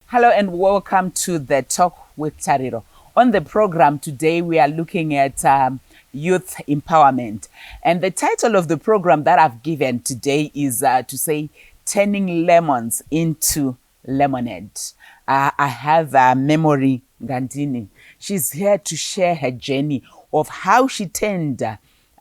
Hello and welcome to the Talk with Tariro. On the program today, we are looking at youth empowerment. And the title of the program that I've given today is to say, turning lemons into lemonade. I have Memory Gandini. She's here to share her journey of how she turned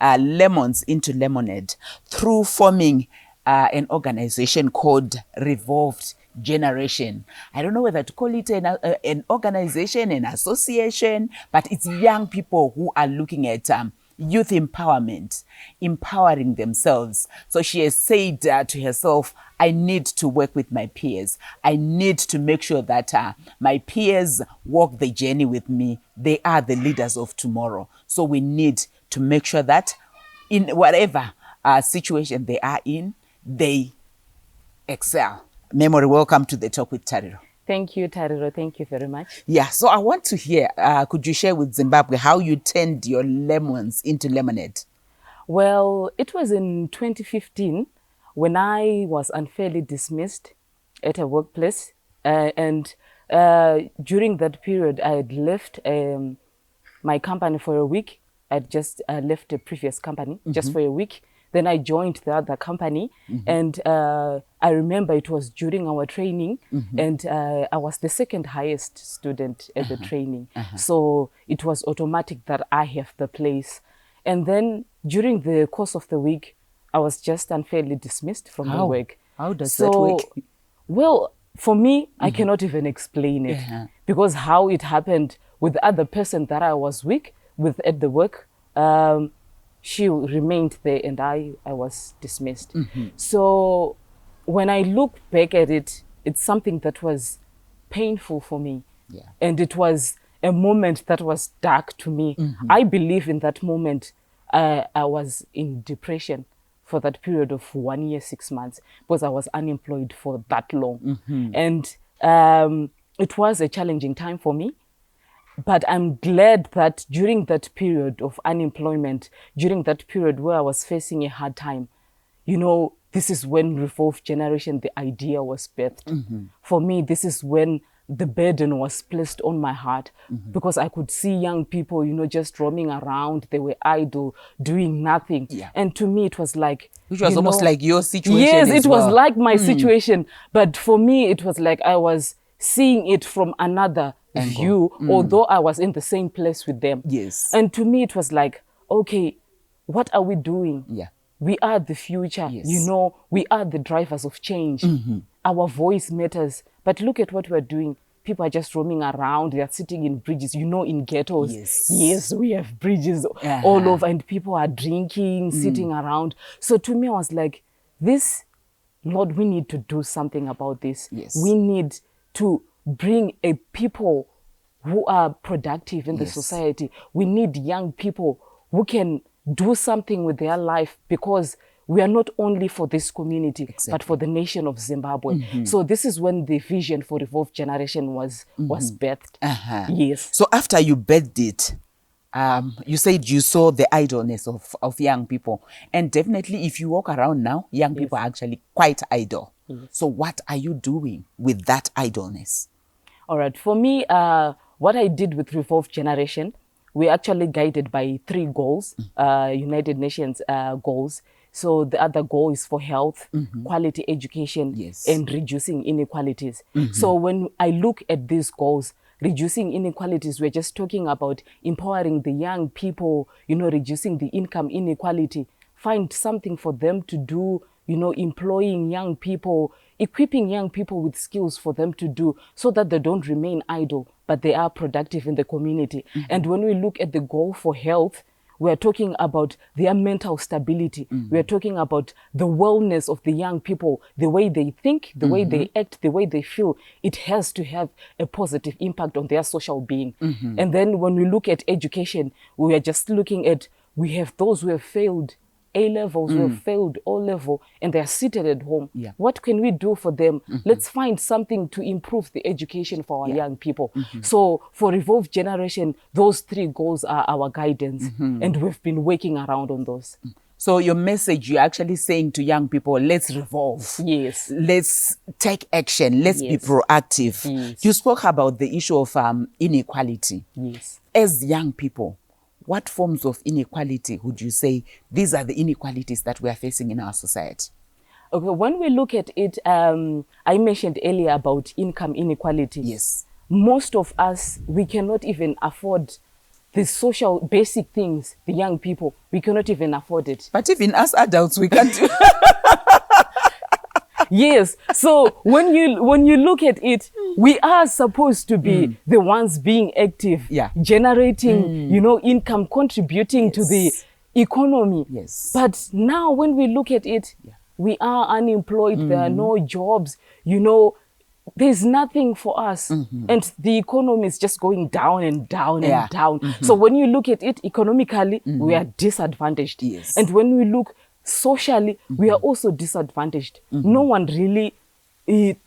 lemons into lemonade through forming an organization called Revolved Generation. I don't know whether to call it an organization, an association, but it's young people who are looking at youth empowerment, empowering themselves. So she has said to herself, I need to work with my peers. I need to make sure that my peers walk the journey with me. They are the leaders of tomorrow. So we need to make sure that in whatever situation they are in, they excel. Memory, welcome to the Talk with Tariro. Thank you, Tariro. Thank you very much. Yeah, so I want to hear, could you share with Zimbabwe how you turned your lemons into lemonade? Well, it was in 2015 when I was unfairly dismissed at a workplace. And during that period, I had left my company for a week. I'd just left a previous company just for a week. Then I joined the other company, and I remember it was during our training, and I was the second highest student at the training. So it was automatic that I have the place. And then during the course of the week, I was just unfairly dismissed from the work. How does that work? Well, for me, I cannot even explain it because how it happened with the other person that I was with at the work, she remained there and I was dismissed. So when I look back at it, it's something that was painful for me. And it was a moment that was dark to me. I believe in that moment, I was in depression for that period of 1 year, 6 months, because I was unemployed for that long. And it was a challenging time for me. But I'm glad that during that period of unemployment, during that period where I was facing a hard time, you know, this is when Revolved Generation, the idea was birthed. For me, this is when the burden was placed on my heart because I could see young people, you know, just roaming around. They were idle, doing nothing. And to me, it was like... Which was almost like your situation. Yes, it was like my situation. But for me, it was like I was seeing it from another view, although I was in the same place with them. And to me, it was like, okay, what are we doing? We are the future, you know, we are the drivers of change. Our voice matters. But look at what we're doing. People are just roaming around. They are sitting in bridges, you know, in ghettos. Yes, we have bridges all over and people are drinking, sitting around. So to me, I was like, this, Lord, we need to do something about this. We need to bring a people who are productive in the society. We need young people who can do something with their life because we are not only for this community, but for the nation of Zimbabwe. So this is when the vision for Revolved Generation was birthed. Yes. So after you birthed it, you said you saw the idleness of young people. And definitely if you walk around now, young people are actually quite idle. So what are you doing with that idleness? All right. For me, what I did with Revolved Generation, we're actually guided by 3 goals, United Nations goals. So the other goal is for health, quality education, and reducing inequalities. So when I look at these goals, reducing inequalities, we're just talking about empowering the young people, you know, reducing the income inequality, find something for them to do, you know, employing young people, equipping young people with skills for them to do so that they don't remain idle, but they are productive in the community. And when we look at the goal for health, We are talking about their mental stability. We are talking about the wellness of the young people, the way they think, the way they act, the way they feel. It has to have a positive impact on their social being. And then when we look at education, we are just looking at, we have those who have failed A-levels, who have failed O-level, and they are seated at home. Yeah. What can we do for them? Let's find something to improve the education for our young people. So for Revolve Generation, those 3 goals are our guidance, and we've been working around on those. So your message, you're actually saying to young people, let's revolve. Yes. Let's take action. Let's be Yes. proactive. Yes. You spoke about the issue of inequality. Yes. As young people, what forms of inequality would you say these are the inequalities that we are facing in our society? Okay, when we look at it, I mentioned earlier about income inequality. Yes. Most of us, we cannot even afford the social basic things, the young people, we cannot even afford it. But even us adults, we can't do. Yes. So when you look at it, we are supposed to be the ones being active, Yeah. generating, income, contributing to the economy. Yes. But now when we look at it, we are unemployed. There are no jobs. There's nothing for us. And the economy is just going down and down and down. So when you look at it economically, we are disadvantaged. Yes. And when we look socially, we are also disadvantaged. No one really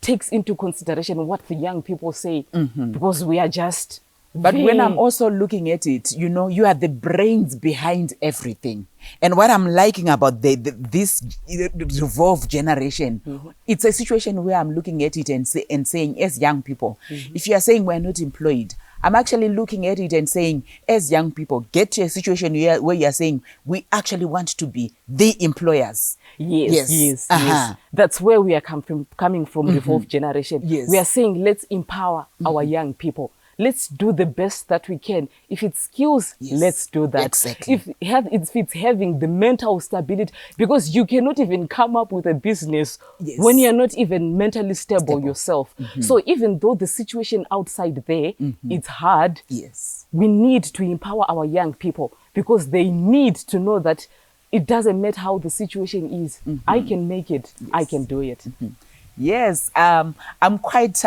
takes into consideration what the young people say, because we are just... But when I'm also looking at it, you are the brains behind everything. And what I'm liking about this Revolve Generation, it's a situation where I'm looking at it and saying, as young people, if you are saying we're not employed, I'm actually looking at it and saying, as young people, get to a situation where you're saying, we actually want to be the employers. Yes. That's where we are coming from, Revolve Generation. Yes. We are saying, let's empower our young people. Let's do the best that we can. If it's skills, let's do that. Exactly. If it's having the mental stability, because you cannot even come up with a business when you're not even mentally stable yourself. So even though the situation outside there, it's hard, we need to empower our young people, because they need to know that it doesn't matter how the situation is. I can make it. I can do it. Yes, I'm quite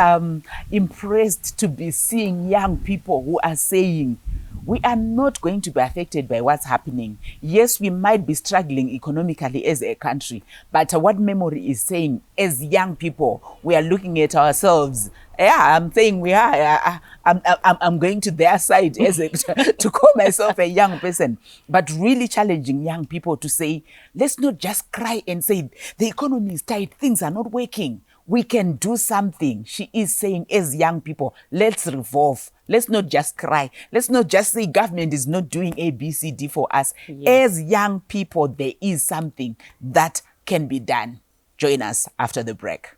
impressed to be seeing young people who are saying, we are not going to be affected by what's happening. Yes, we might be struggling economically as a country, but what memory is saying, as young people, we are looking at ourselves. Yeah, I'm saying we are. I'm going to their side to call myself a young person, but really challenging young people to say, let's not just cry and say the economy is tight, things are not working. We can do something. She is saying, as young people, let's revolve. Let's not just cry. Let's not just say government is not doing A, B, C, D for us. As young people, there is something that can be done. Join us after the break.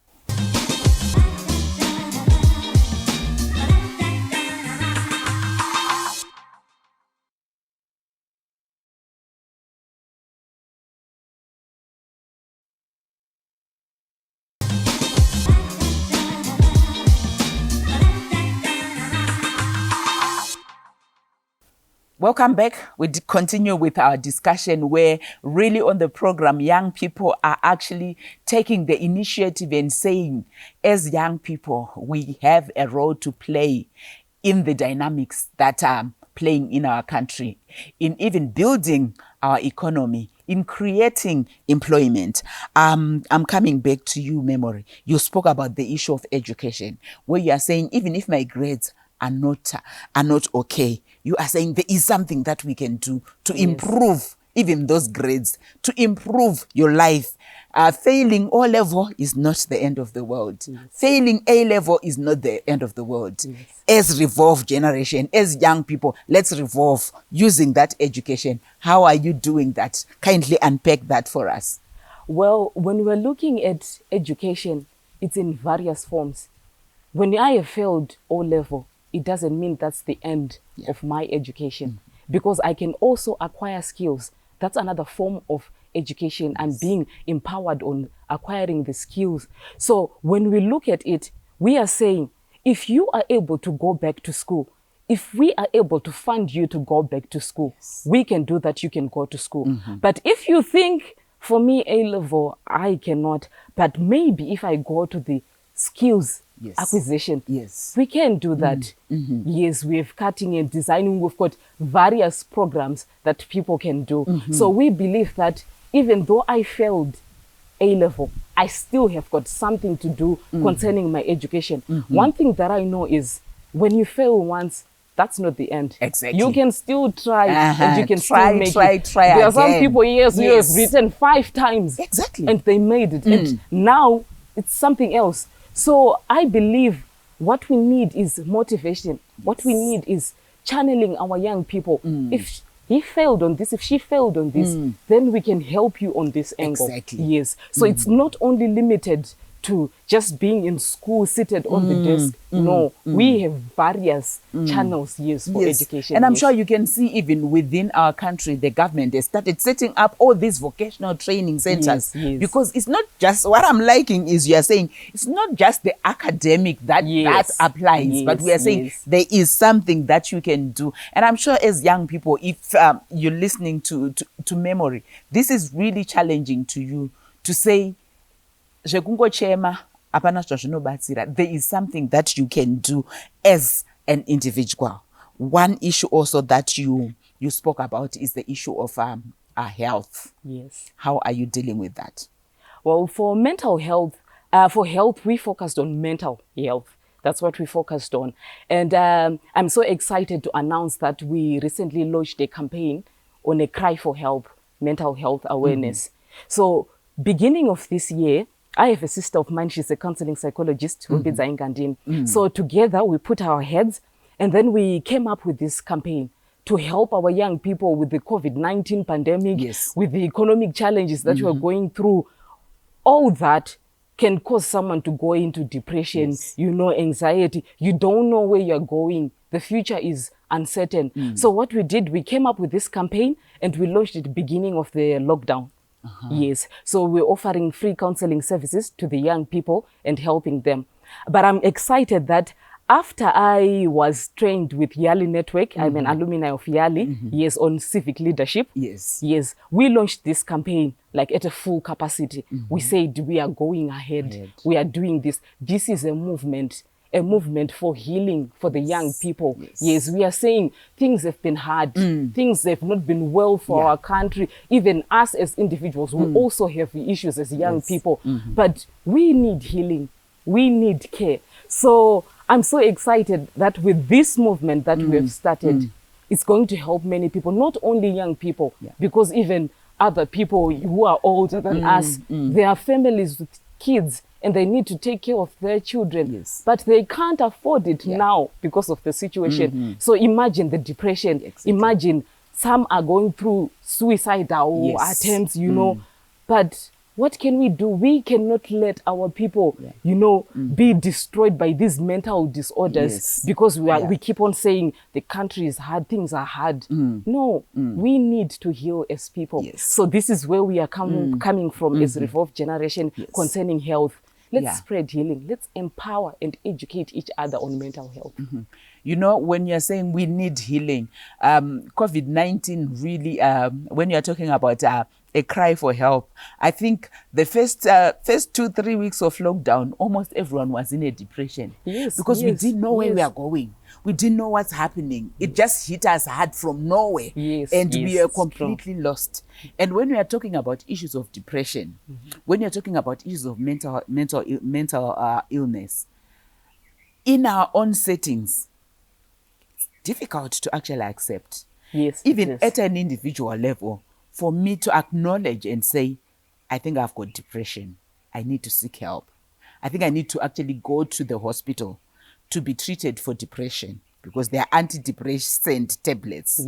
Welcome back. We continue with our discussion where really on the program, young people are actually taking the initiative and saying, as young people, we have a role to play in the dynamics that are playing in our country, in even building our economy, in creating employment. I'm coming back to you, Memory. You spoke about the issue of education, where you are saying, even if my grades are not okay, you are saying there is something that we can do to improve even those grades, to improve your life. Failing O level is not the end of the world. Failing A level is not the end of the world. As Revolve Generation, as young people, let's revolve using that education. How are you doing that? Kindly unpack that for us. Well, when we're looking at education, it's in various forms. When I have failed O level, it doesn't mean that's the end of my education, because I can also acquire skills. That's another form of education and being empowered on acquiring the skills. So when we look at it, we are saying, if you are able to go back to school, if we are able to fund you to go back to school, we can do that. You can go to school. But if you think, for me, A-level, I cannot, but maybe if I go to the skills acquisition, we can do that. Yes, we have cutting and designing. We've got various programs that people can do. So we believe that even though I failed A-level, I still have got something to do concerning my education. One thing that I know is when you fail once, that's not the end. Exactly. You can still try and you can try, still make try, it. try There again. are some people here who have written 5 times. Exactly. And they made it. And now it's something else. So I believe what we need is motivation. What we need is channeling our young people. If he failed on this, if she failed on this, then we can help you on this angle. Exactly. Yes. So it's not only limited to just being in school, seated on the desk. No, we have various channels, for education. And I'm sure you can see even within our country, the government has started setting up all these vocational training centers. Because it's not just, what I'm liking is you are saying, it's not just the academic that applies, but we are saying there is something that you can do. And I'm sure as young people, if you're listening to memory, this is really challenging to you to say, there is something that you can do as an individual. One issue also that you spoke about is the issue of our health. Yes. How are you dealing with that? Well, for mental health, we focused on mental health. That's what we focused on. And I'm so excited to announce that we recently launched a campaign on a cry for help, mental health awareness. So beginning of this year, I have a sister of mine, she's a counseling psychologist, So together we put our heads and then we came up with this campaign to help our young people with the COVID-19 pandemic, with the economic challenges that we're going through. All that can cause someone to go into depression, anxiety. You don't know where you're going. The future is uncertain. So what we did, we came up with this campaign and we launched it at the beginning of the lockdown. Yes. So we're offering free counseling services to the young people and helping them. But I'm excited that after I was trained with Yali Network, I'm an alumni of Yali, on civic leadership. Yes. We launched this campaign like at a full capacity. We said we are going ahead. We are doing this. This is a movement for healing for the young people. Yes, we are saying things have been hard. Things have not been well for our country. Even us as individuals, we also have issues as young people. But we need healing. We need care. So I'm so excited that with this movement that we have started, it's going to help many people, not only young people, because even other people who are older than us, there are families with kids and they need to take care of their children, but they can't afford it now because of the situation. So imagine the depression. Imagine some are going through suicidal attempts, but what can we do? We cannot let our people, be destroyed by these mental disorders because we keep on saying the country is hard, things are hard. No, we need to heal as people. So this is where we are coming from as Revolve Generation concerning health. Let's spread healing. Let's empower and educate each other on mental health. When you're saying we need healing, COVID-19 really, when you're talking about a cry for help, I think the first 2-3 weeks of lockdown, almost everyone was in a depression. Because we didn't know where we are going. We didn't know what's happening. It just hit us hard from nowhere. And we are completely lost. And when we are talking about issues of depression, when you're talking about issues of mental illness, in our own settings, it's difficult to actually accept. Even at an individual level, for me to acknowledge and say, I think I've got depression. I need to seek help. I think I need to actually go to the hospital to be treated for depression because there are antidepressant tablets.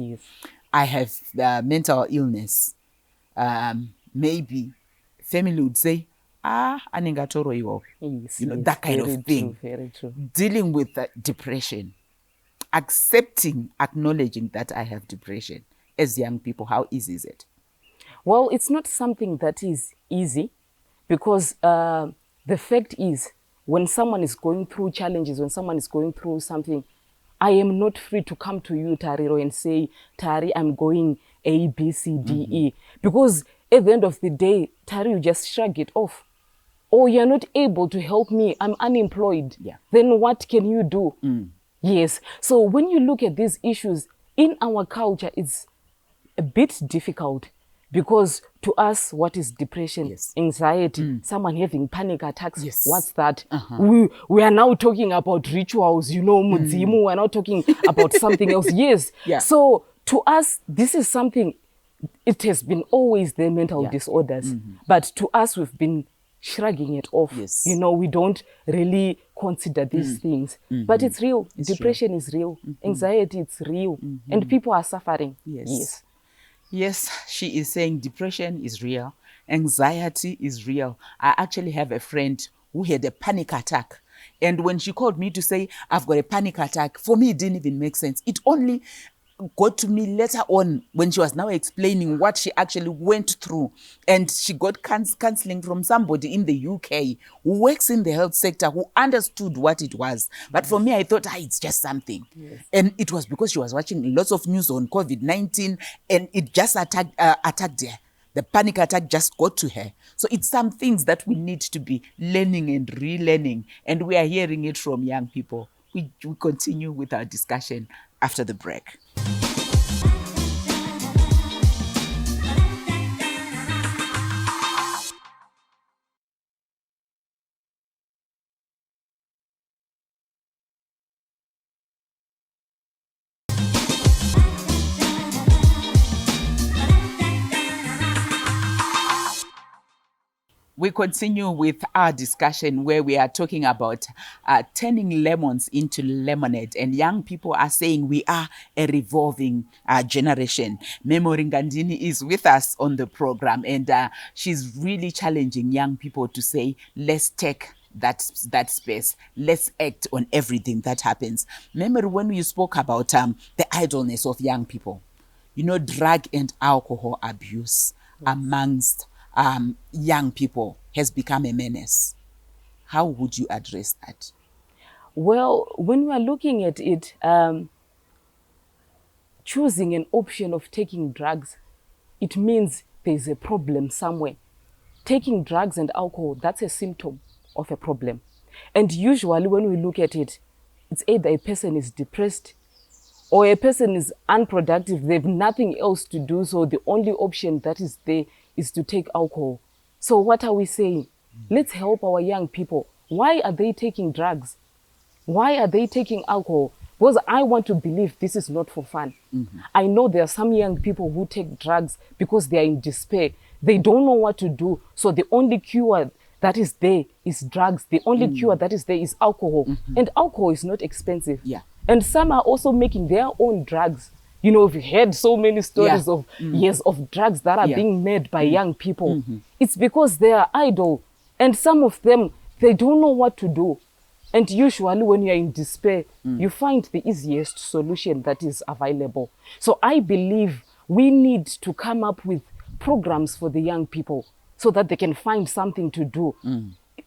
I have mental illness. Maybe family would say, aningatoro iwo. That kind of thing. Very true. Dealing with depression, accepting, acknowledging that I have depression. As young people, how easy is it? Well, it's not something that is easy because the fact is when someone is going through challenges, when someone is going through something, I am not free to come to you, Tariro, and say, Tari, I'm going A, B, C, D, E. Because at the end of the day, Tari, you just shrug it off. Or you're not able to help me, I'm unemployed. Yeah. Then what can you do? Yes. So when you look at these issues, in our culture, it's a bit difficult because to us, what is depression, Yes. anxiety, someone having panic attacks? Yes. What's that? We are now talking about rituals, mudzimu. We're now talking about something else. Yes. Yeah. So to us, this is something, it has been always the mental disorders. But to us, we've been shrugging it off. Yes. We don't really consider these things. But it's real. Depression is real. Anxiety, it's real. And people are suffering. Yes. Yes, she is saying depression is real. Anxiety is real. I actually have a friend who had a panic attack. And when she called me to say, I've got a panic attack, for me, it didn't even make sense. It only got to me later on when she was now explaining what she actually went through. And she got counseling from somebody in the UK who works in the health sector who understood what it was. But for me, I thought, it's just something. Yes. And it was because she was watching lots of news on COVID-19 and it just attacked her. The panic attack just got to her. So it's some things that we need to be learning and relearning. And we are hearing it from young people. We continue with our discussion after the break. We continue with our discussion where we are talking about turning lemons into lemonade. And young people are saying we are a revolving generation. Memory Ngandini is with us on the program. And she's really challenging young people to say, let's take that space. Let's act on everything that happens. Remember when we spoke about the idleness of young people? Drug and alcohol abuse amongst young people has become a menace. How would you address that? Well, when we are looking at it, choosing an option of taking drugs, it means there's a problem somewhere. Taking drugs and alcohol, that's a symptom of a problem. And usually when we look at it, it's either a person is depressed or a person is unproductive. They have nothing else to do. So the only option that is there is to take alcohol. So what are we saying? Let's help our young people. Why are they taking drugs? Why are they taking alcohol? Because I want to believe this is not for fun. I know there are some young people who take drugs because they are in despair. They don't know what to do. So the only cure that is there is drugs. The only cure that is there is alcohol. And alcohol is not expensive. Yeah. And some are also making their own drugs. We've heard so many stories of of drugs that are being made by young people. It's because they are idle. And some of them, they don't know what to do. And usually when you're in despair, you find the easiest solution that is available. So I believe we need to come up with programs for the young people so that they can find something to do.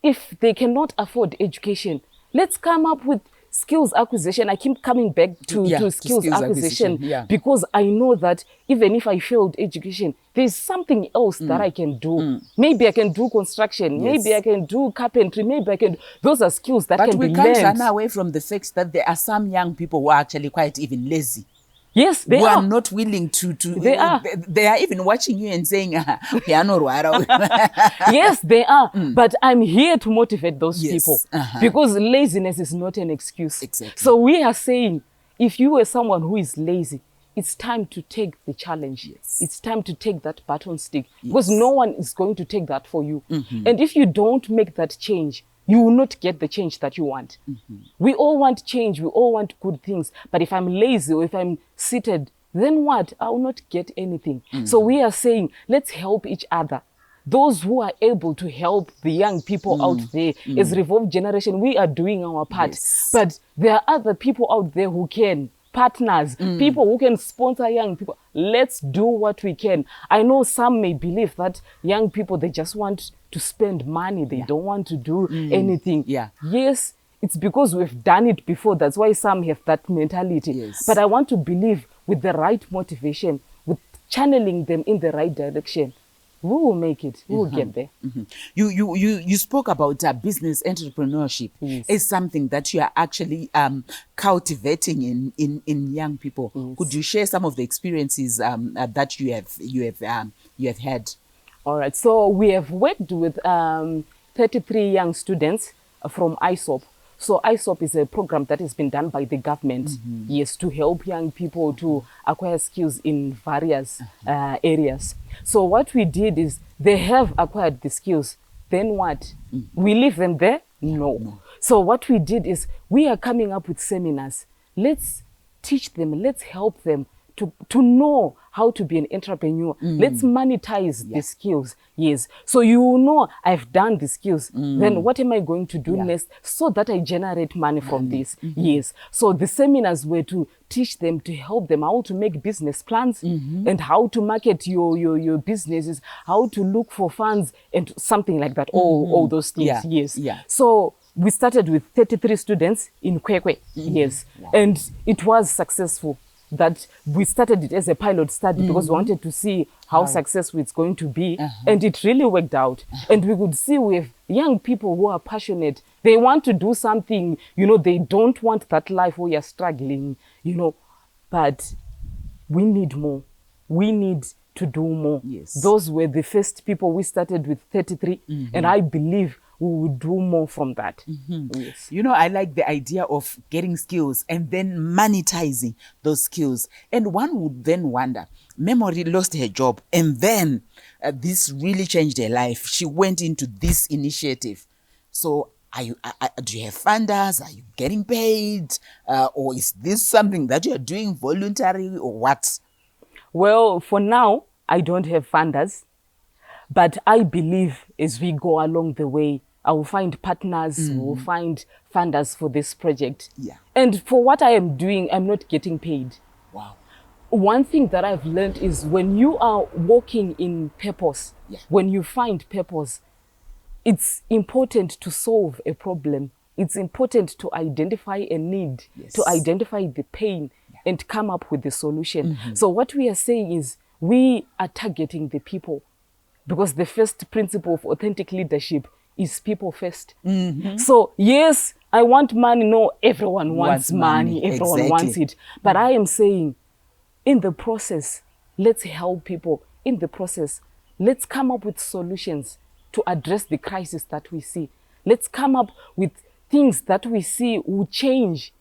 If they cannot afford education, let's come up with skills acquisition. I keep coming back to skills acquisition because I know that even if I failed education, there's something else that I can do. Maybe I can do construction. Maybe I can do carpentry. Maybe I can. Those are skills that can be learned. But we can't run away from the fact that there are some young people who are actually quite even lazy. Yes, they are not willing to. They are. They are even watching you and saying, yes, they are. But I'm here to motivate those people because laziness is not an excuse. Exactly. So we are saying, if you are someone who is lazy, it's time to take the challenge. Yes. It's time to take that baton stick because no one is going to take that for you. And if you don't make that change, you will not get the change that you want. We all want change. We all want good things. But if I'm lazy or if I'm seated, then what? I will not get anything. So we are saying, let's help each other. Those who are able to help the young people out there, as Revolve Generation, we are doing our part. Yes. But there are other people out there who can. Partners, people who can sponsor young people. Let's do what we can. I know some may believe that young people, they just want to spend money. They don't want to do anything. Yeah. Yes, It's because we've done it before. That's why some have that mentality. Yes. But I want to believe with the right motivation, with channeling them in the right direction, we will make it. We will get there. You spoke about business entrepreneurship as something that you are actually cultivating in young people. Could you share some of the experiences that you have had? All right. So we have worked with 33 young students from ISOP. So ISOP is a program that has been done by the government, yes, to help young people to acquire skills in various areas. So what we did is they have acquired the skills. Then what? We leave them there? No. So what we did is we are coming up with seminars. Let's teach them, let's help them to know how to be an entrepreneur. Let's monetize the skills. Yes. So you know I've done the skills. Then what am I going to do next so that I generate money from this? Yes. So the seminars were to teach them, to help them how to make business plans and how to market your businesses, how to look for funds and something like that. All those things. Yes. So we started with 33 students in Kwekwe. Yes. And it was successful. That we started it as a pilot study because we wanted to see how successful it's going to be. And it really worked out. And we could see with young people who are passionate, they want to do something, they don't want that life where you're struggling, but we need more. We need to do more. Yes. Those were the first people. We started with 33 and I believe we will do more from that. Yes. I like the idea of getting skills and then monetizing those skills. And one would then wonder, Memory lost her job and then this really changed her life. She went into this initiative. So do you have funders? Are you getting paid? Or is this something that you're doing voluntarily or what? Well, for now, I don't have funders. But I believe as we go along the way, I will find partners, we will find funders for this project. Yeah. And for what I am doing, I'm not getting paid. Wow. One thing that I've learned is when you are walking in purpose, when you find purpose, it's important to solve a problem. It's important to identify a need, to identify the pain and come up with the solution. So what we are saying is we are targeting the people because the first principle of authentic leadership is people first. So yes, I want money. No, everyone wants money. Everyone wants it. But I am saying in the process, let's help people. In the process, let's come up with solutions to address the crisis that we see. Let's come up with things that we see will change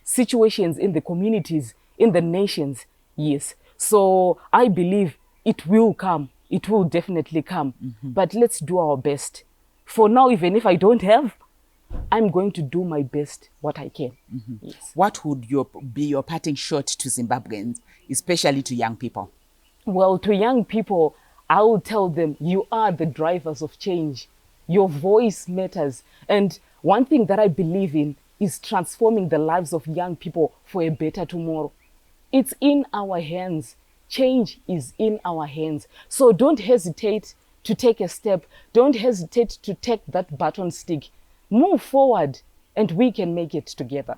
situations in the communities, in the nations. Yes. So I believe it will come. It will definitely come. But let's do our best. For now, even if I don't have, I'm going to do my best, what I can. Yes. What would be your parting shot to Zimbabweans, especially to young people? Well, to young people, I will tell them, you are the drivers of change. Your voice matters. And one thing that I believe in is transforming the lives of young people for a better tomorrow. It's in our hands. Change is in our hands. So don't hesitate to take a step. Don't hesitate to take that baton stick. Move forward and we can make it together.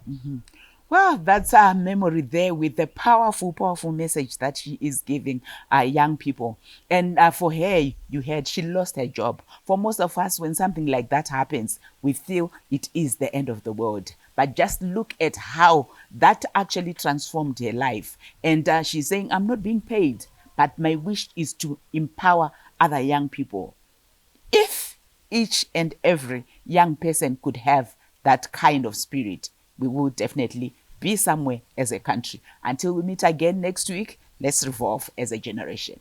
Well, that's our Memory there with the powerful, powerful message that she is giving our young people. And for her, you heard she lost her job. For most of us, when something like that happens, we feel it is the end of the world. But just look at how that actually transformed her life. And she's saying, I'm not being paid, but my wish is to empower other young people. If each and every young person could have that kind of spirit, we will definitely be somewhere as a country. Until we meet again next week, let's revolve as a generation.